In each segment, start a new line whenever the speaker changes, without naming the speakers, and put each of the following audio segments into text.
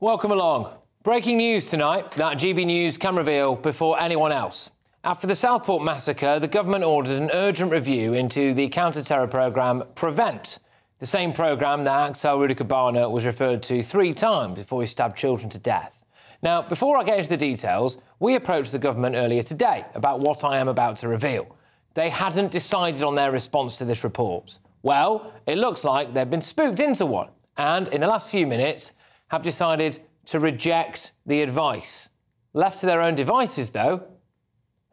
Welcome along. Breaking news tonight that GB News can reveal before anyone else. After the Southport massacre, the government ordered an urgent review into the counter-terror programme PREVENT, the same programme that Axel Rudikabana was referred to 3 times before he stabbed children to death. Now, before I get into the details, we approached the government earlier today about what I am about to reveal. They hadn't decided on their response to this report. Well, it looks like they've been spooked into one, and in the last few minutes have decided to reject the advice. Left to their own devices, though,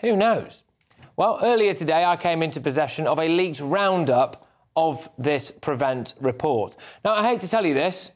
who knows? Well, earlier today, I came into possession of a leaked roundup of this PREVENT report. Now, I hate to tell you this,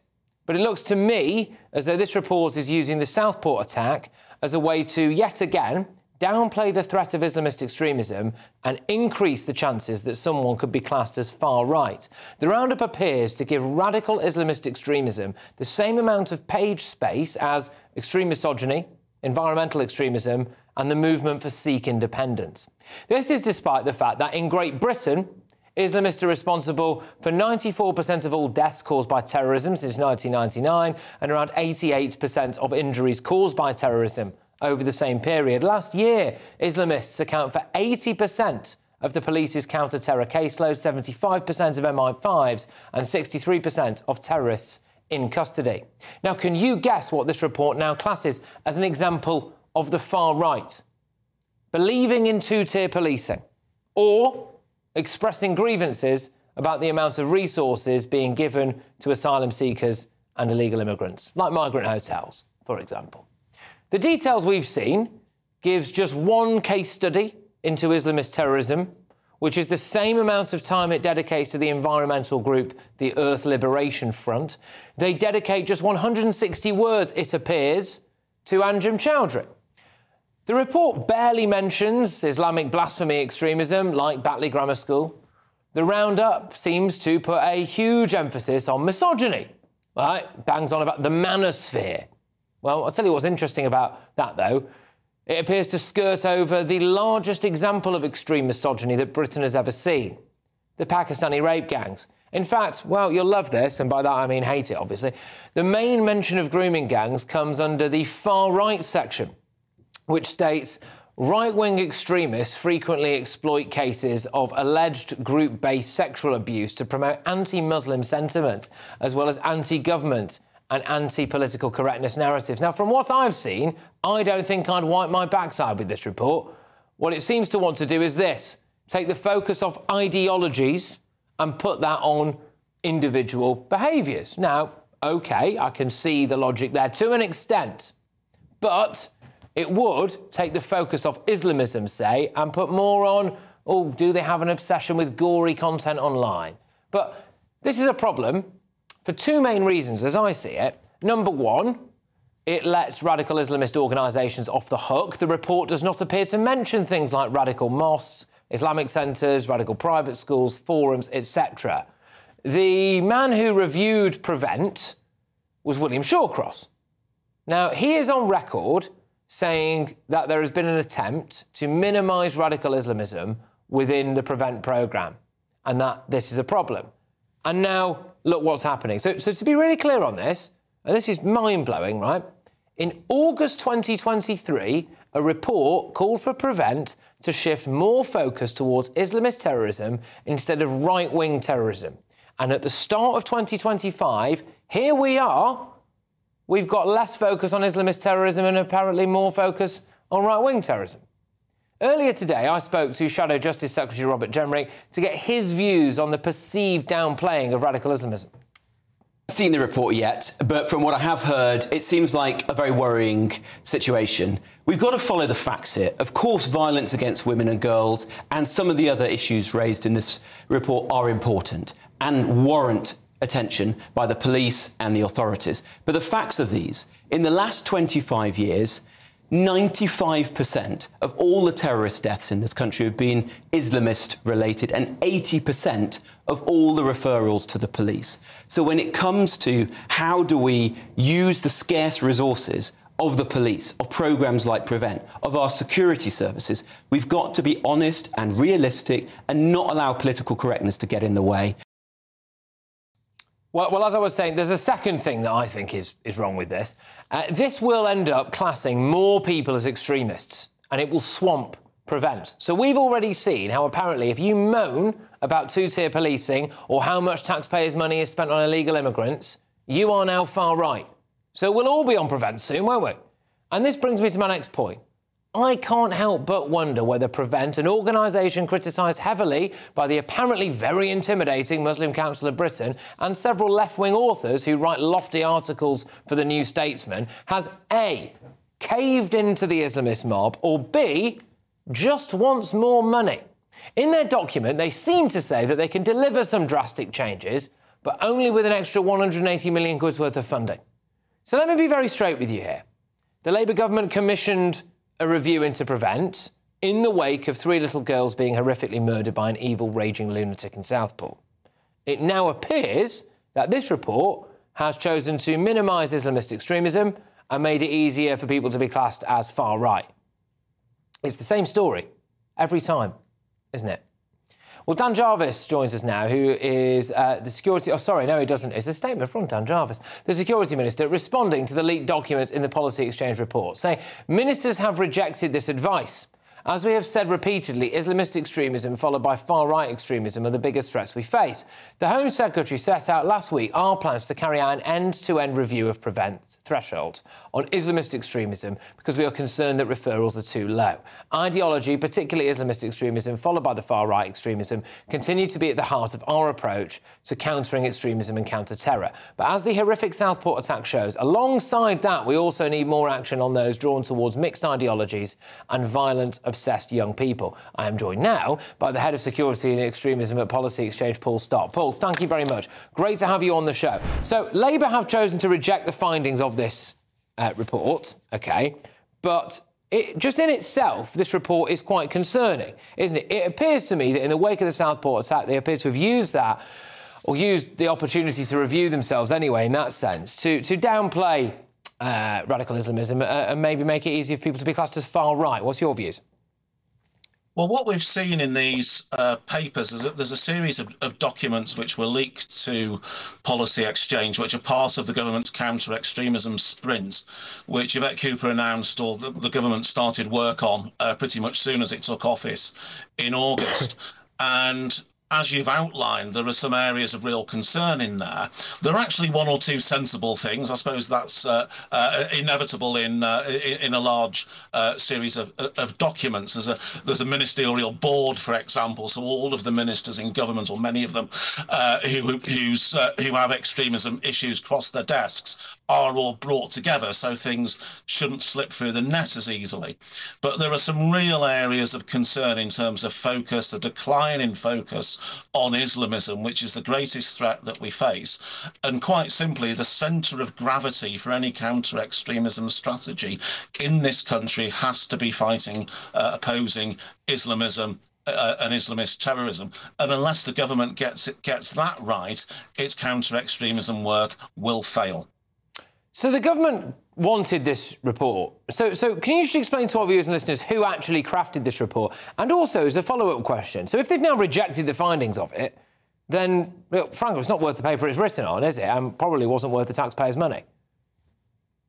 but it looks to me as though this report is using the Southport attack as a way to, yet again, downplay the threat of Islamist extremism and increase the chances that someone could be classed as far-right. The roundup appears to give radical Islamist extremism the same amount of page space as extreme misogyny, environmental extremism and the movement for Sikh independence. This is despite the fact that in Great Britain, Islamists are responsible for 94% of all deaths caused by terrorism since 1999 and around 88% of injuries caused by terrorism over the same period. Last year, Islamists account for 80% of the police's counter-terror caseload, 75% of MI5s and 63% of terrorists in custody. Now, can you guess what this report now classes as an example of the far right? Believing in two-tier policing or expressing grievances about the amount of resources being given to asylum seekers and illegal immigrants, like migrant hotels, for example. The details we've seen gives just one case study into Islamist terrorism, which is the same amount of time it dedicates to the environmental group, the Earth Liberation Front. They dedicate just 160 words, it appears, to Anjem Choudhury. The report barely mentions Islamic blasphemy extremism, like Batley Grammar School. The roundup seems to put a huge emphasis on misogyny, right? Bangs on about the manosphere. Well, I'll tell you what's interesting about that, though. It appears to skirt over the largest example of extreme misogyny that Britain has ever seen, the Pakistani rape gangs. In fact, well, you'll love this, and by that I mean hate it, obviously. The main mention of grooming gangs comes under the far-right section, which states, right-wing extremists frequently exploit cases of alleged group-based sexual abuse to promote anti-Muslim sentiment, as well as anti-government and anti-political correctness narratives. Now, from what I've seen, I don't think I'd wipe my backside with this report. What it seems to want to do is this: take the focus off ideologies and put that on individual behaviours. Now, OK, I can see the logic there to an extent, but it would take the focus off Islamism, say, and put more on, oh, do they have an obsession with gory content online? But this is a problem for 2 main reasons, as I see it. Number one, it lets radical Islamist organisations off the hook. The report does not appear to mention things like radical mosques, Islamic centres, radical private schools, forums, etc. The man who reviewed PREVENT was William Shawcross. Now, he is on record saying that there has been an attempt to minimise radical Islamism within the PREVENT programme and that this is a problem. And now, look what's happening. So to be really clear on this, and this is mind-blowing, right? In August 2023, a report called for PREVENT to shift more focus towards Islamist terrorism instead of right-wing terrorism. And at the start of 2025, here we are, we've got less focus on Islamist terrorism and apparently more focus on right-wing terrorism. Earlier today, I spoke to Shadow Justice Secretary Robert Jenrick to get his views on the perceived downplaying of radical Islamism.
I haven't seen the report yet, but from what I have heard, it seems like a very worrying situation. We've got to follow the facts here. Of course, violence against women and girls and some of the other issues raised in this report are important and warrant attention by the police and the authorities. But the facts are these. In the last 25 years, 95% of all the terrorist deaths in this country have been Islamist-related and 80% of all the referrals to the police. So when it comes to how do we use the scarce resources of the police, of programmes like PREVENT, of our security services, we've got to be honest and realistic and not allow political correctness to get in the way.
Well, as I was saying, there's a second thing that I think is wrong with this. This will end up classing more people as extremists, and it will swamp Prevent. So we've already seen how apparently if you moan about two-tier policing or how much taxpayers' money is spent on illegal immigrants, you are now far right. So we'll all be on Prevent soon, won't we? And this brings me to my next point. I can't help but wonder whether Prevent, an organisation criticised heavily by the apparently very intimidating Muslim Council of Britain and several left-wing authors who write lofty articles for the New Statesman, has A, caved into the Islamist mob, or B, just wants more money. In their document, they seem to say that they can deliver some drastic changes, but only with an extra 180 million quid's worth of funding. So let me be very straight with you here. The Labour government commissioned a review into Prevent in the wake of 3 little girls being horrifically murdered by an evil, raging lunatic in Southport. It now appears that this report has chosen to minimise Islamist extremism and made it easier for people to be classed as far right. It's the same story every time, isn't it? Well, Dan Jarvis joins us now, who is the security... Oh, sorry, no, he doesn't. It's a statement from Dan Jarvis, the security minister, responding to the leaked documents in the Policy Exchange report, saying ministers have rejected this advice. As we have said repeatedly, Islamist extremism followed by far-right extremism are the biggest threats we face. The Home Secretary set out last week our plans to carry out an end-to-end review of Prevent thresholds on Islamist extremism because we are concerned that referrals are too low. Ideology, particularly Islamist extremism, followed by the far-right extremism, continue to be at the heart of our approach to countering extremism and counter-terror. But as the horrific Southport attack shows, alongside that, we also need more action on those drawn towards mixed ideologies and violent, obsessed young people. I am joined now by the head of security and extremism at Policy Exchange, Paul Stott. Paul, thank you very much. Great to have you on the show. So Labour have chosen to reject the findings of this report, OK, but just in itself, this report is quite concerning, isn't it? It appears to me that in the wake of the Southport attack, they appear to have used that, or used the opportunity to review themselves anyway, in that sense, to downplay radical Islamism and maybe make it easier for people to be classed as far right. What's your views?
Well, what we've seen in these papers is that there's a series of documents which were leaked to Policy Exchange, which are part of the government's counter-extremism sprint, which Yvette Cooper announced, or the government started work on pretty much soon as it took office in August. And as you've outlined, there are some areas of real concern in there. There are actually 1 or 2 sensible things. I suppose that's inevitable in a large series of documents. There's a ministerial board, for example, so all of the ministers in government, or many of them, who have extremism issues cross their desks, are all brought together, so things shouldn't slip through the net as easily. But there are some real areas of concern in terms of focus, the decline in focus on Islamism, which is the greatest threat that we face. And quite simply, the centre of gravity for any counter-extremism strategy in this country has to be fighting, opposing Islamism and Islamist terrorism. And unless the government gets that right, its counter-extremism work will fail.
So the government wanted this report. So can you just explain to our viewers and listeners who actually crafted this report? And also, as a follow-up question, so if they've now rejected the findings of it, then, well, frankly, it's not worth the paper it's written on, is it? And probably wasn't worth the taxpayers' money.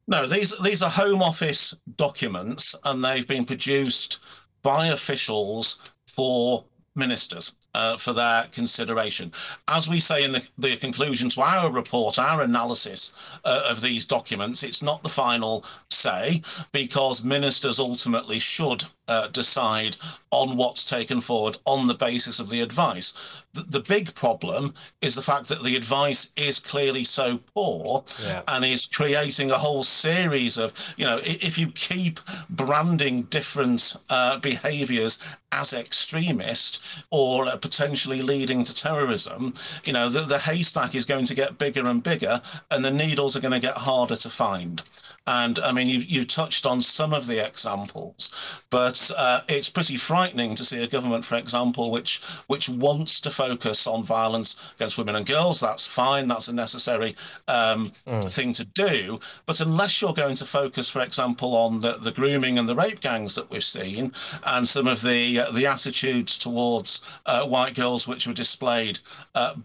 No, these are Home Office documents, and they've been produced by officials for ministers. For their consideration. As we say in the conclusion to our report, our analysis of these documents, it's not the final say, because ministers ultimately should decide on what's taken forward on the basis of the advice. The big problem is the fact that the advice is clearly so poor and is creating a whole series of, if you keep branding different behaviours as extremist or potentially leading to terrorism, the haystack is going to get bigger and bigger, and the needles are going to get harder to find. And I mean, you touched on some of the examples, but But it's pretty frightening to see a government, for example, which wants to focus on violence against women and girls. That's fine. That's a necessary thing to do. But unless you're going to focus, for example, on the grooming and the rape gangs that we've seen, and some of the attitudes towards white girls which were displayed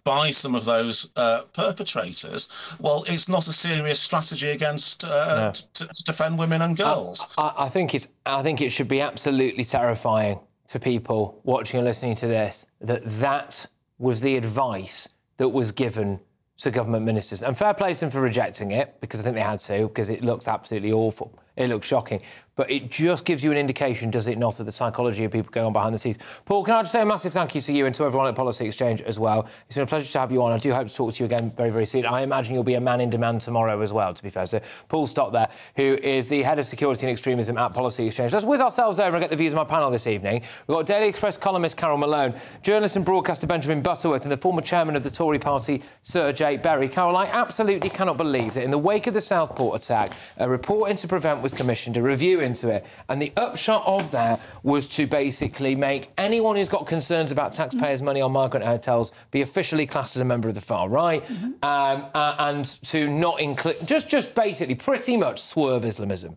by some of those perpetrators, well, it's not a serious strategy against to defend women and girls.
I think it should be absolutely terrifying to people watching and listening to this that was the advice that was given to government ministers. And fair play to them for rejecting it, because I think they had to, because it looks absolutely awful. It looks shocking. But it just gives you an indication, does it not, of the psychology of people going on behind the scenes. Paul, can I just say a massive thank you to you and to everyone at Policy Exchange as well. It's been a pleasure to have you on. I do hope to talk to you again very, very soon. I imagine you'll be a man in demand tomorrow as well, to be fair. So Paul Stott there, who is the Head of Security and Extremism at Policy Exchange. Let's whiz ourselves over and get the views of my panel this evening. We've got Daily Express columnist Carol Malone, journalist and broadcaster Benjamin Butterworth, and the former chairman of the Tory party, Sir Jake Berry. Carol, I absolutely cannot believe that in the wake of the Southport attack, a report into Prevent was commissioned, a review into it, and the upshot of that was to basically make anyone who's got concerns about taxpayers' money on migrant hotels be officially classed as a member of the far right, and to not include, just basically pretty much swerve Islamism.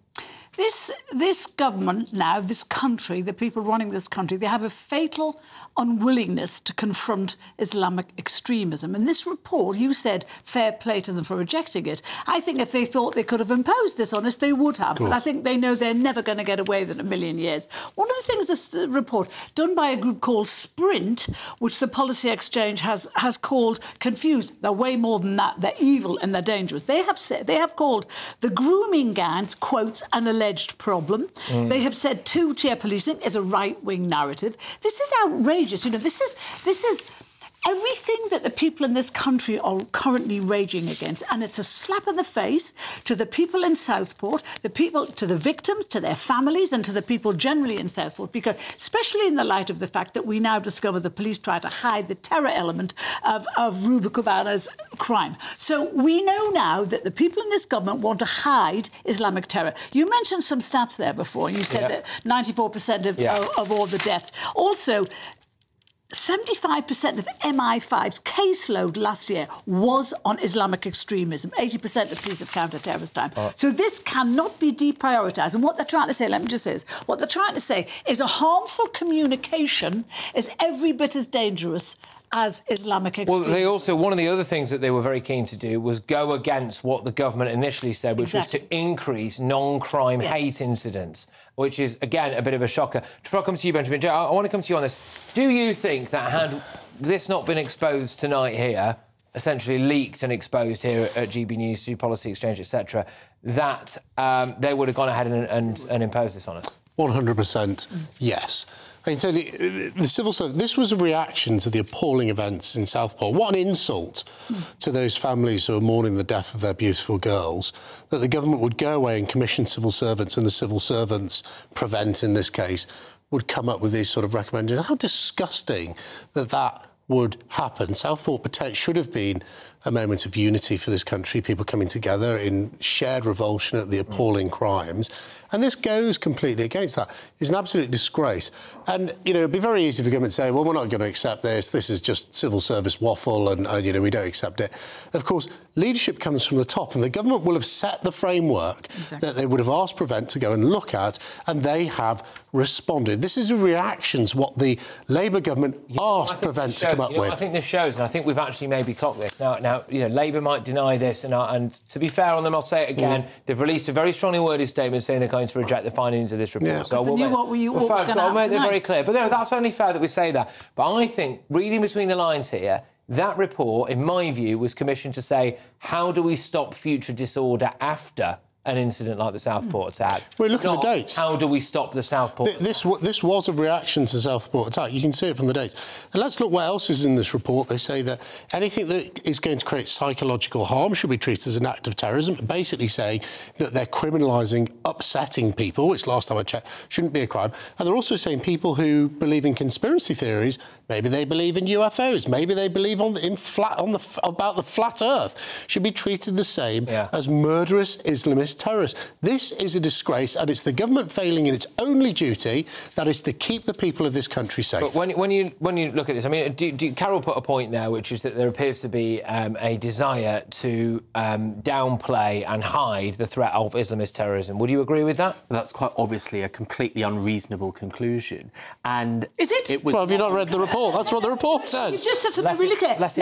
This government now, this country, the people running this country, they have a fatal unwillingness to confront Islamic extremism. And this report, you said fair play to them for rejecting it. I think if they thought they could have imposed this on us, they would have. But I think they know they're never going to get away with it in a million years. One of the things, this report, done by a group called Sprint, which the Policy Exchange has called confused. They're way more than that. They're evil and they're dangerous. They have called the grooming gangs, quotes, an alleged problem. They have said two-tier policing is a right-wing narrative. This is outrageous. You know, this is everything that the people in this country are currently raging against, and it's a slap in the face to the people in Southport, to the victims, to their families, and to the people generally in Southport, because especially in the light of the fact that we now discover the police try to hide the terror element of Ruba Kubana's crime. So we know now that the people in this government want to hide Islamic terror. You mentioned some stats there before. You said that 94% of all the deaths. Also, 75% of MI5's caseload last year was on Islamic extremism. 80% of police have counter-terrorist time. So this cannot be deprioritised. And what they're trying to say, let me just say this, what they're trying to say is a harmful communication is every bit as dangerous as Islamic extremism. Well,
they also, one of the other things that they were very keen to do was go against what the government initially said, which was to increase non-crime hate incidents, which is, again, a bit of a shocker. Before I come to you, Benjamin, Joe, I want to come to you on this. Do you think that had this not been exposed tonight here, essentially leaked and exposed here at GB News through Policy Exchange, etc., that they would have gone ahead and imposed this on us?
100% yes. I can tell you, the civil service, this was a reaction to the appalling events in Southport. What an insult to those families who are mourning the death of their beautiful girls, that the government would go away and commission civil servants, and the civil servants, Prevent in this case, would come up with these sort of recommendations. How disgusting that would happen. Southport should have been a moment of unity for this country, people coming together in shared revulsion at the appalling crimes. And this goes completely against that. It's an absolute disgrace. And, you know, it'd be very easy for government to say, well, we're not going to accept this. This is just civil service waffle and you know, we don't accept it. Of course, leadership comes from the top, and the government will have set the framework that they would have asked Prevent to go and look at, and they have responded. This is a reaction to what the Labour government asked Prevent to come up with.
I think this shows, and I think we've actually maybe clocked this. Now, you know, Labour might deny this, and to be fair on them, I'll say it again, they've released a very strongly worded statement saying they're going to reject the findings of this report.
Yeah.
So I'll make it very clear. But that's only fair that we say that. But I think, reading between the lines here, that report, in my view, was commissioned to say, how do we stop future disorder after an incident like the Southport attack?
Well, look at the dates.
How do we stop the Southport attack?
This was a reaction to the Southport attack. You can see it from the dates. And let's look what else is in this report. They say that anything that is going to create psychological harm should be treated as an act of terrorism, basically saying that they're criminalising upsetting people, which last time I checked shouldn't be a crime. And they're also saying people who believe in conspiracy theories, maybe they believe in UFOs, maybe they believe about the flat Earth, should be treated the same as murderous Islamist as terrorists. This is a disgrace, and it's the government failing in its only duty, that is to keep the people of this country safe.
But when you look at this, I mean, Carol put a point there, which is that there appears to be a desire to downplay and hide the threat of Islamist terrorism. Would you agree with that?
That's quite obviously a completely unreasonable conclusion. And
is it?
Well, have you not read the report? That's what the report says.
You just said something really clear. But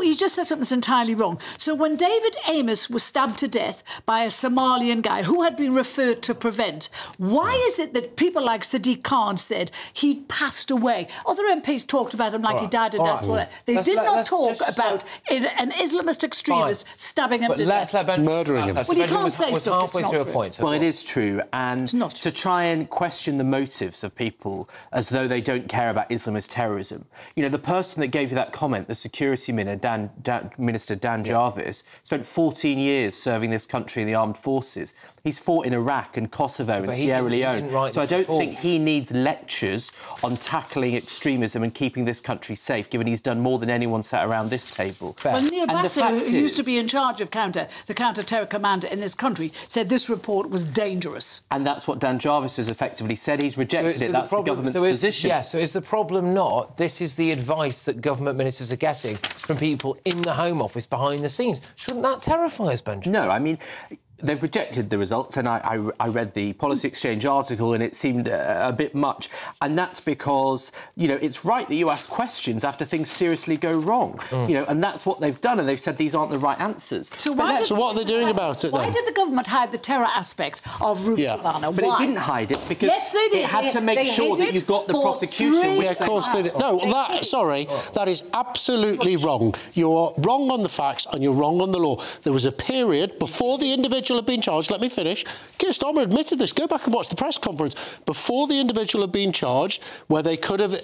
you just said something that's entirely wrong. So when David Amos was stabbed to death by a Somalian guy who had been referred to Prevent, why is it that people like Sadiq Khan said he'd passed away? Other MPs talked about him like he died of natural death. They did not talk about an Islamist extremist stabbing him to death.
Murdering him.
Well, you can't say stuff that's not true.
Well, it is true. And to try and question the motives of people as though they don't care about Islamist terrorism. You know, the person that gave you that comment, the Security Minister Dan Jarvis, spent 14 years serving this country in the armed forces. He's fought in Iraq and Kosovo and Sierra Leone. So I don't think he needs lectures on tackling extremism and keeping this country safe, given he's done more than anyone sat around this table.
Well, Neil Bassett, who used to be in charge of the counter-terror commander in this country, said this report was dangerous.
And that's what Dan Jarvis has effectively said. He's rejected it. That's the government's position.
Yes, so is the problem not this is the advice that government ministers are getting from people in the Home Office behind the scenes? Shouldn't that terrify us, Benjamin?
No, I mean, they've rejected the results, and I read the Policy Exchange article, and it seemed a bit much. And that's because, you know, it's right that you ask questions after things seriously go wrong. You know, and that's what they've done, and they've said these aren't the right answers.
So what are they doing about it, then?
Why did the government hide the terror aspect of Ruth Lubana?
But it didn't hide it because it had to make sure that you got the prosecution.
Yeah, of course they did. No, that is absolutely wrong. You're wrong on the facts and you're wrong on the law. There was a period before the individual had been charged. Let me finish. Keir Starmer admitted this. Go back and watch the press conference before the individual had been charged, where they could have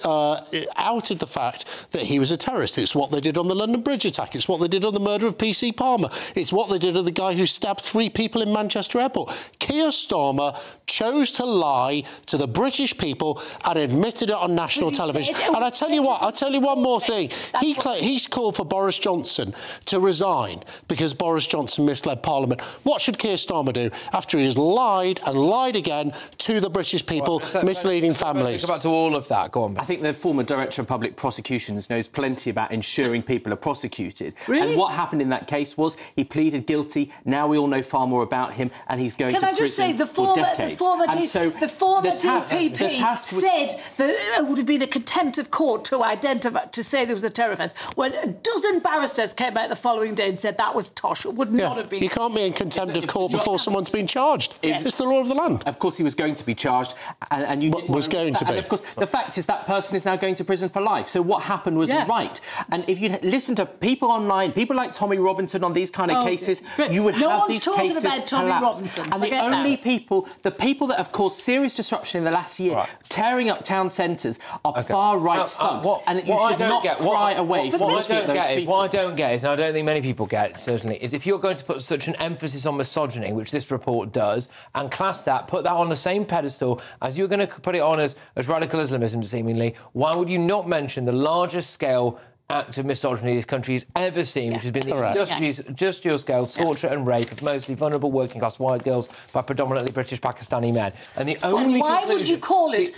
outed the fact that he was a terrorist. It's what they did on the London Bridge attack. It's what they did on the murder of PC Palmer. It's what they did to the guy who stabbed 3 people in Manchester Airport. Keir Starmer chose to lie to the British people and admitted it on national television. And I tell you what, I'll tell you one more thing. He's called for Boris Johnson to resign because Boris Johnson misled Parliament. What should Keir Starmer do after he has lied and lied again to the British people, misleading families?
Go back to all of that. Go on.
I think the former Director of Public Prosecutions knows plenty about ensuring people are prosecuted.
Really?
And what happened in that case was he pleaded guilty. Now we all know far more about him, and he's going to prison for decades.
Can I just say, the former DPP said that it would have been a contempt of court to say there was a terror offence, when a dozen barristers came out the following day and said that was tosh. It would not have been.
You can't be in contempt of court before someone's been charged.
Yes.
It's the law of the land.
Of course he was going to be charged, and you
was going to be.
And of course, the fact is that person is now going to prison for life. So what happened was right. And if you listen to people online, people like Tommy Robinson on these kind of cases, you would have these cases
about Tommy Robinson.
And the only people that have caused serious disruption in the last year, tearing up town centres, are far-right thugs. And you should not cry away from those people.
What I don't get is, and I don't think many people get, certainly, is if you're going to put such an emphasis on misogyny, which this report does, and put that on the same pedestal as you're going to put it on as radical Islamism, seemingly, why would you not mention the largest scale act of misogyny this country has ever seen, which has been the industrial scale torture and rape of mostly vulnerable working-class white girls by predominantly British Pakistani men. And the only
why would you call it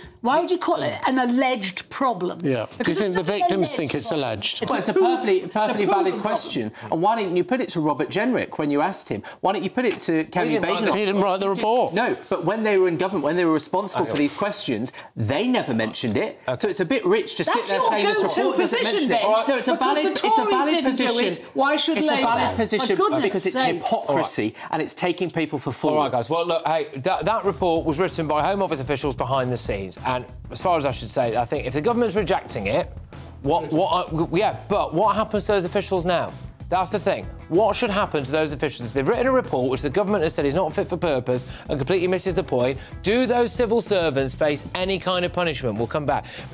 an alleged problem?
Yeah. Do you think the victims think it's alleged?
It's a perfectly valid question. And why didn't you put it to Robert Jenrick when you asked him? Why didn't you put it to Kemi Badenoch?
He didn't write the report.
No, but when they were in government, when they were responsible for these questions, they never mentioned it. So it's a bit rich to sit there saying this report doesn't mention it.
No, it's a valid position. Why should Labour?
It's a valid position because it's hypocrisy and it's taking people for fools.
All right, guys. Well, look, hey, that report was written by Home Office officials behind the scenes, and as far as I should say, I think if the government's rejecting it, but what happens to those officials now? That's the thing. What should happen to those officials if they've written a report which the government has said is not fit for purpose and completely misses the point? Do those civil servants face any kind of punishment? We'll come back.